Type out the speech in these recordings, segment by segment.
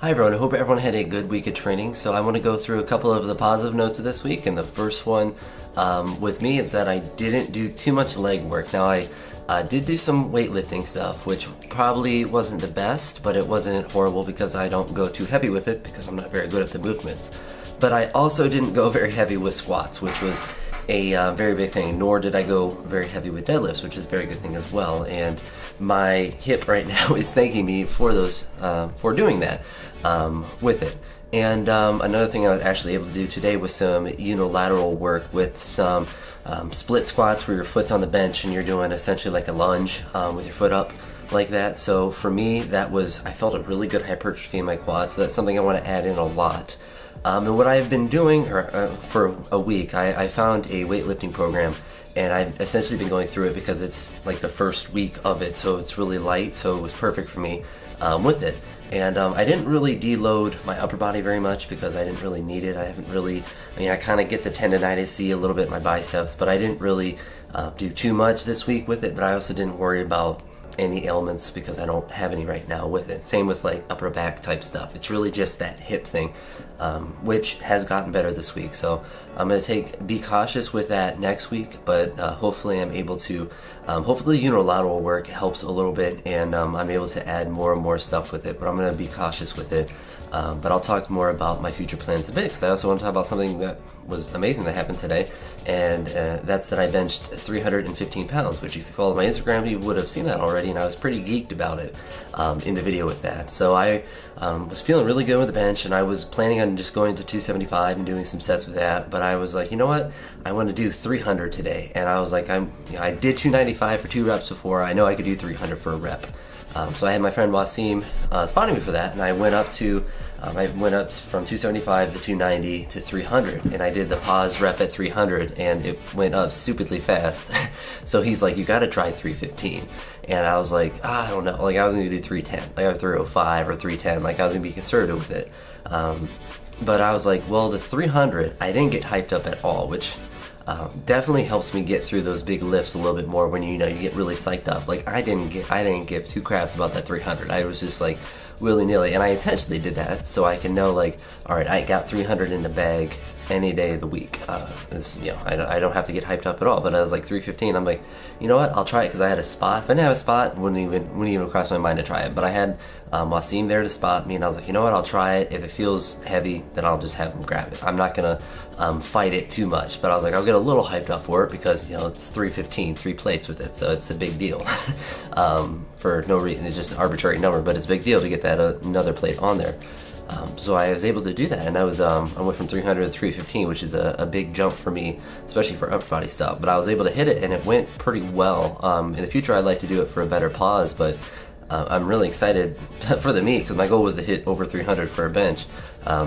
Hi everyone, I hope everyone had a good week of training. So I want to go through a couple of the positive notes of this week, and the first one with me is that I didn't do too much leg work. Now I did do some weightlifting stuff, which probably wasn't the best, but it wasn't horrible because I don't go too heavy with it because I'm not very good at the movements. But I also didn't go very heavy with squats, which was a very big thing, nor did I go very heavy with deadlifts, which is a very good thing as well. And my hip right now is thanking me for those, for doing that with it. And another thing I was actually able to do today was some unilateral work with some split squats where your foot's on the bench and you're doing essentially like a lunge with your foot up like that. So for me, I felt a really good hypertrophy in my quads, so that's something I want to add in a lot. And what I've been doing for a week, I found a weightlifting program, and I've essentially been going through it because it's like the first week of it, so it's really light, so it was perfect for me with it. And I didn't really deload my upper body very much because I didn't really need it. I kind of get the tendonitis, see a little bit in my biceps, but I didn't really do too much this week with it, but I also didn't worry about any ailments because I don't have any right now with it. Same with like upper back type stuff. It's really just that hip thing, which has gotten better this week. So I'm going to be cautious with that next week, but hopefully I'm able to, hopefully unilateral work helps a little bit, and I'm able to add more and more stuff with it, but I'm going to be cautious with it. But I'll talk more about my future plans a bit, because I also want to talk about something that was amazing that happened today, and that's that I benched 315 pounds, which if you follow my Instagram, you would have seen that already, and I was pretty geeked about it in the video with that. So I was feeling really good with the bench, and I was planning on just going to 275 and doing some sets with that, but I was like, you know what, I want to do 300 today, and I was like, I did 295 for 2 reps before, I know I could do 300 for a rep. So I had my friend Wasim spotting me for that, and I went up from 275 to 290 to 300, and I did the pause rep at 300, and it went up stupidly fast. So he's like, you gotta try 315. And I was like, I don't know, like I was gonna do 310, like 305 or 310, like I was gonna be conservative with it. But I was like, well, the 300, I didn't get hyped up at all, which definitely helps me get through those big lifts a little bit more when you get really psyched up. Like I didn't give 2 craps about that 300. I was just like willy-nilly, and I intentionally did that so I can know, like, all right, I got 300 in the bag any day of the week. I don't have to get hyped up at all. But I was like 315. I'm like, you know what? I'll try it because I had a spot. If I didn't have a spot, wouldn't even cross my mind to try it. But I had Wasim there to spot me, and I was like, you know what? I'll try it. If it feels heavy, then I'll just have him grab it. I'm not gonna fight it too much. But I was like, I'll get a little hyped up for it because it's 315, 3 plates with it, so it's a big deal. For no reason, it's just an arbitrary number, but it's a big deal to get that another plate on there. So I was able to do that, and I went from 300 to 315, which is a big jump for me, especially for upper body stuff. But I was able to hit it, and it went pretty well. In the future, I'd like to do it for a better pause, but I'm really excited for the meet because my goal was to hit over 300 for a bench.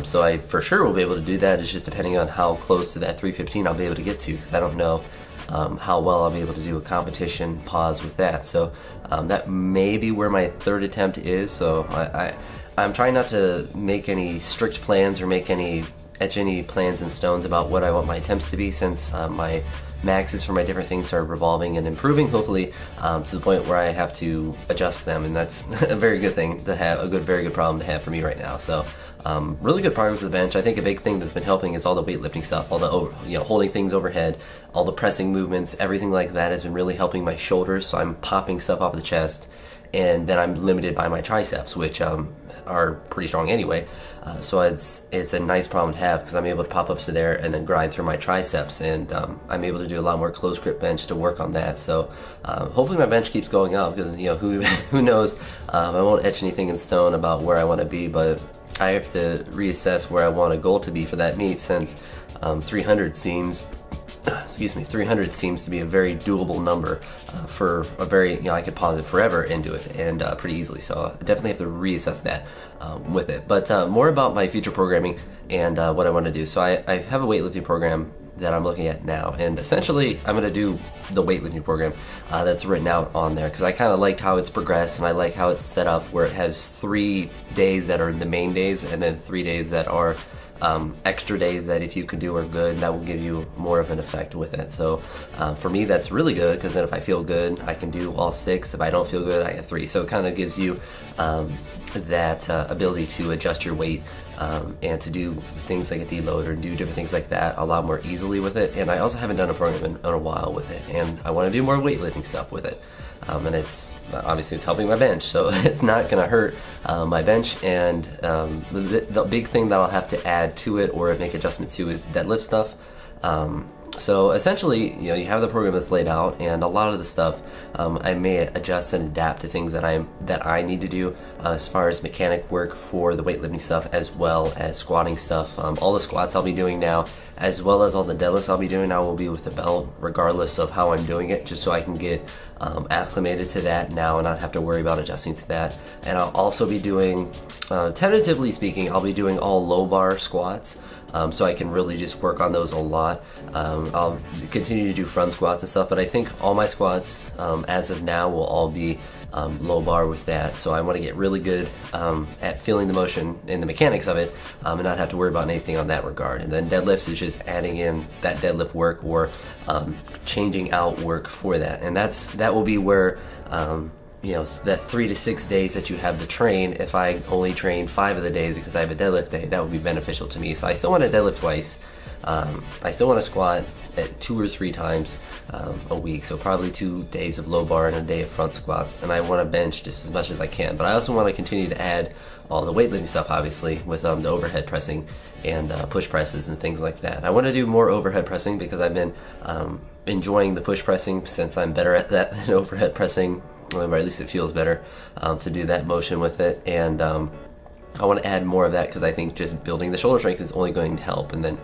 So I for sure will be able to do that. It's just depending on how close to that 315 I'll be able to get to, because I don't know how well I'll be able to do a competition pause with that. So that may be where my 3rd attempt is. So I'm trying not to make any strict plans or etch any plans in stones about what I want my attempts to be, since my maxes for my different things are revolving and improving, hopefully to the point where I have to adjust them, and that's a very good thing to have, very good problem to have for me right now. So really good progress with the bench. I think a big thing that's been helping is all the weightlifting stuff, all the holding things overhead, all the pressing movements, everything like that has been really helping my shoulders. So I'm popping stuff off the chest, and then I'm limited by my triceps, which are pretty strong anyway. So it's a nice problem to have because I'm able to pop up to there and then grind through my triceps, and I'm able to do a lot more close grip bench to work on that. So hopefully my bench keeps going up, because who knows, I won't etch anything in stone about where I want to be, but I have to reassess where I want a goal to be for that meet, since 300 seems to be a very doable number for a very, I could pause it forever and do it, and pretty easily. So I definitely have to reassess that with it. But more about my future programming and what I want to do. So I have a weightlifting program that I'm looking at now, and essentially I'm going to do the weightlifting program that's written out on there, because I kind of liked how it's progressed, and I like how it's set up where it has 3 days that are the main days, and then 3 days that are extra days that if you could do are good, that will give you more of an effect with it. So for me, that's really good, because then if I feel good, I can do all 6. If I don't feel good, I have 3. So it kind of gives you that ability to adjust your weight and to do things like a deload or do different things like that a lot more easily with it. And I also haven't done a program in a while with it, and I want to do more weightlifting stuff with it. And it's obviously it's helping my bench, so it's not going to hurt my bench. And the big thing that I'll have to add to it or make adjustments to is deadlift stuff. So essentially, you know, you have the program that's laid out, and a lot of the stuff I may adjust and adapt to things that I need to do as far as mechanic work for the weightlifting stuff, as well as squatting stuff. All the squats I'll be doing now, as well as all the deadlifts I'll be doing now, will be with the belt, regardless of how I'm doing it, just so I can get acclimated to that now and not have to worry about adjusting to that. And I'll also be doing, tentatively speaking, I'll be doing all low bar squats. So I can really just work on those a lot. I'll continue to do front squats and stuff, but I think all my squats as of now will all be low bar with that. So I want to get really good at feeling the motion and the mechanics of it, and not have to worry about anything on that regard. And then deadlifts is just adding in that deadlift work or changing out work for that. And that will be where you know, that 3 to 6 days that you have to train, if I only train 5 of the days because I have a deadlift day, that would be beneficial to me. So I still want to deadlift twice. I still want to squat at 2 or 3 times a week, so probably 2 days of low bar and a day of front squats. And I want to bench just as much as I can, but I also want to continue to add all the weightlifting stuff, obviously, with the overhead pressing and push presses and things like that. I want to do more overhead pressing because I've been enjoying the push pressing since I'm better at that than overhead pressing, or at least it feels better to do that motion with it. And I want to add more of that because I think just building the shoulder strength is only going to help. And then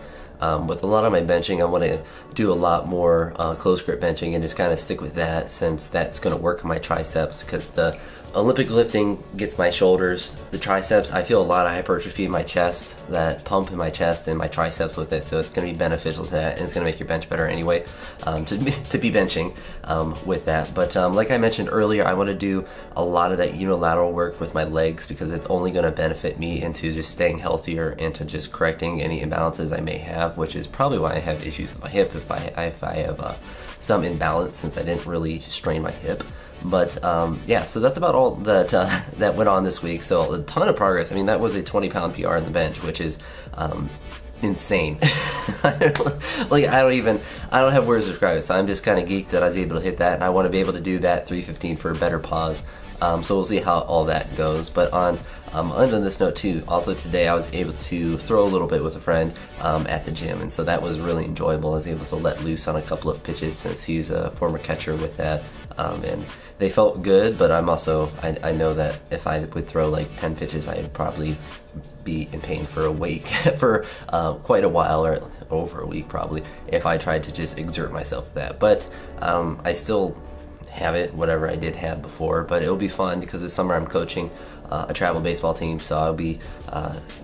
with a lot of my benching, I want to do a lot more close grip benching and just kind of stick with that, since that's going to work on my triceps, because the Olympic lifting gets my shoulders. The triceps, I feel a lot of hypertrophy in my chest, that pump in my chest and my triceps with it, so it's going to be beneficial to that, and it's going to make your bench better anyway, to be benching with that. But like I mentioned earlier, I want to do a lot of that unilateral work with my legs, because it's only going to benefit me into just staying healthier and to just correcting any imbalances I may have, which is probably why I have issues with my hip, if I have some imbalance, since I didn't really strain my hip. But yeah, so that's about all that that went on this week. So a ton of progress. I mean, that was a 20-pound PR in the bench, which is insane. Like I don't have words to describe it. So I'm just kind of geeked that I was able to hit that, and I want to be able to do that 315 for a better pause. So we'll see how all that goes. But on this note too, also today I was able to throw a little bit with a friend at the gym, and so that was really enjoyable. I was able to let loose on a couple of pitches, since he's a former catcher with that, and they felt good. But I'm also, I know that if I would throw like 10 pitches, I'd probably be in pain for a week, for quite a while, or over a week probably, if I tried to just exert myself with that. But I still have it, whatever I did have before. But it'll be fun because this summer I'm coaching a travel baseball team, so I'll be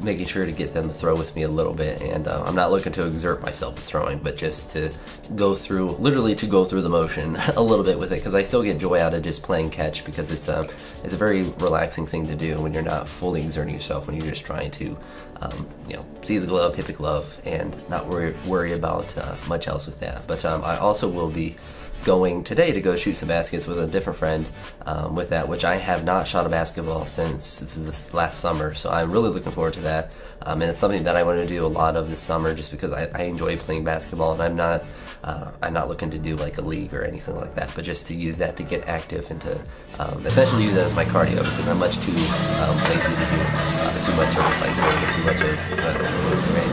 making sure to get them to throw with me a little bit. And I'm not looking to exert myself with throwing, but just to literally go through the motion a little bit with it, because I still get joy out of just playing catch, because it's a very relaxing thing to do when you're not fully exerting yourself, when you're just trying to you know, see the glove, hit the glove, and not worry about much else with that. But I also will be going today to go shoot some baskets with a different friend with that, which I have not shot a basketball since this last summer, so I'm really looking forward to that. And it's something that I want to do a lot of this summer, just because I enjoy playing basketball, and I'm not looking to do like a league or anything like that, but just to use that to get active and to essentially use it as my cardio, because I'm much too lazy to do too much of the cycling, too much of the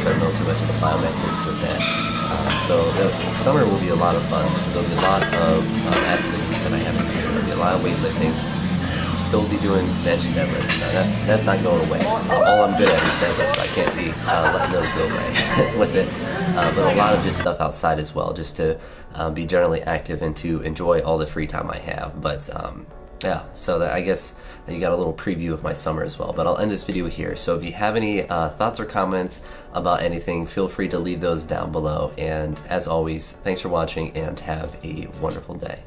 treadmill, too much of the plyometrics with that. So the summer will be a lot of fun. There'll be a lot of activity that I have to do. There'll be a lot of weightlifting. Still be doing bench and deadlift. That's not going away. All I'm good at is deadlift, so I can't be letting those go away with it. But a lot of just stuff outside as well, just to be generally active and to enjoy all the free time I have. But yeah, so that, I guess you got a little preview of my summer as well. But I'll end this video here. So if you have any thoughts or comments about anything, feel free to leave those down below. And as always, thanks for watching, and have a wonderful day.